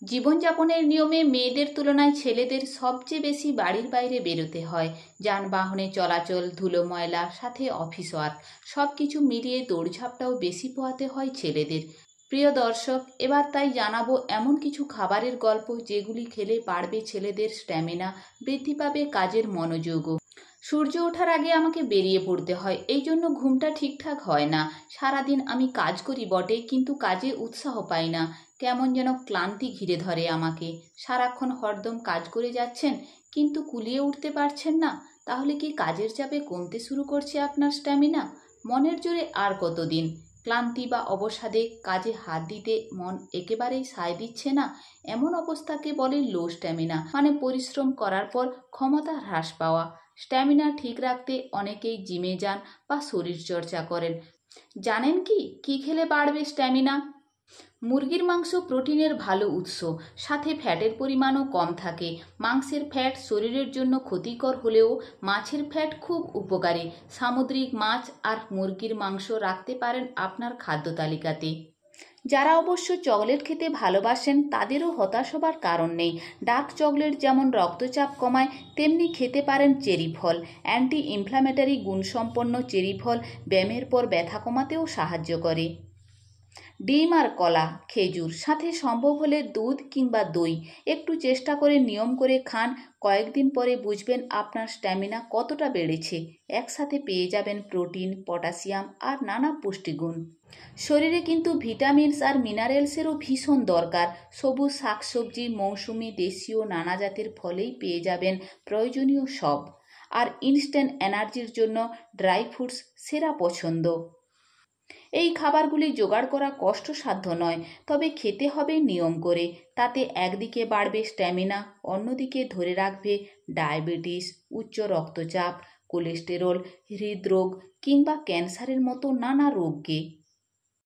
জীবনযাপনের নিয়মে মেয়েদের তুলনায় ছেলেদের সবচেয়ে বেশি বাড়ির বাইরে বেরোতে হয়। যানবাহনে চলাচল, ধুলো ময়লা, সাথে অফিস ওয়ার্ক, সব কিছু মিলিয়ে দৌড়ঝাঁপটাও বেশি পোহাতে হয় ছেলেদের। প্রিয় দর্শক, এবার তাই জানাবো এমন কিছু খাবারের গল্প যেগুলি খেলে বাড়বে ছেলেদের স্ট্যামিনা, বৃদ্ধি পাবে কাজের মনোযোগও। সূর্য ওঠার আগে আমাকে বেরিয়ে পড়তে হয়, এই জন্য ঘুমটা ঠিকঠাক হয় না। সারাদিন আমি কাজ করি বটে, কিন্তু কাজে উৎসাহ পাই না। কেমন যেন ক্লান্তি ঘিরে ধরে আমাকে। সারাক্ষণ হরদম কাজ করে যাচ্ছেন, কিন্তু কুলিয়ে উঠতে পারছেন না। তাহলে কি কাজের চাপে কমতে শুরু করছে আপনার স্ট্যামিনা? মনের জোরে আর কতদিন? ক্লান্তি বা অবসাদে কাজে হাত দিতে মন একেবারেই সায় দিচ্ছে না। এমন অবস্থাকে বলে লো স্ট্যামিনা, মানে পরিশ্রম করার পর ক্ষমতা হ্রাস পাওয়া। স্ট্যামিনা ঠিক রাখতে অনেকেই জিমে যান বা শরীরচর্চা করেন। জানেন কি কি খেলে বাড়বে স্ট্যামিনা? মুরগির মাংস প্রোটিনের ভালো উৎস, সাথে ফ্যাটের পরিমাণও কম থাকে। মাংসের ফ্যাট শরীরের জন্য ক্ষতিকর হলেও মাছের ফ্যাট খুব উপকারী। সামুদ্রিক মাছ আর মুরগির মাংস রাখতে পারেন আপনার খাদ্য তালিকাতে। যারা অবশ্য চকলেট খেতে ভালোবাসেন তাদেরও হতাশ হবার কারণ নেই। ডার্ক চকলেট যেমন রক্তচাপ কমায়, তেমনি খেতে পারেন চেরি ফল। অ্যান্টি ইনফ্ল্যামেটরি গুণসম্পন্ন চেরি ফল ব্যায়ামের পর ব্যথা কমাতেও সাহায্য করে। ডিম আর কলা, খেজুর, সাথে সম্ভব হলে দুধ কিংবা দই একটু চেষ্টা করে নিয়ম করে খান। কয়েকদিন পরে বুঝবেন আপনার স্ট্যামিনা কতটা বেড়েছে। একসাথে পেয়ে যাবেন প্রোটিন, পটাশিয়াম আর নানা পুষ্টিগুণ। শরীরে কিন্তু ভিটামিনস আর মিনারেলসেরও ভীষণ দরকার। সবুজ শাকসবজি, মৌসুমি, দেশীয় নানা জাতের ফলেই পেয়ে যাবেন প্রয়োজনীয় সব। আর ইনস্ট্যান্ট এনার্জির জন্য ড্রাই ফ্রুটস সেরা পছন্দ। এই খাবারগুলি জোগাড় করা কষ্টসাধ্য নয়, তবে খেতে হবে নিয়ম করে। তাতে একদিকে বাড়বে স্ট্যামিনা, অন্যদিকে ধরে রাখবে ডায়াবেটিস, উচ্চ রক্তচাপ, কোলেস্টেরল, হৃদরোগ কিংবা ক্যান্সারের মতো নানা রোগকে।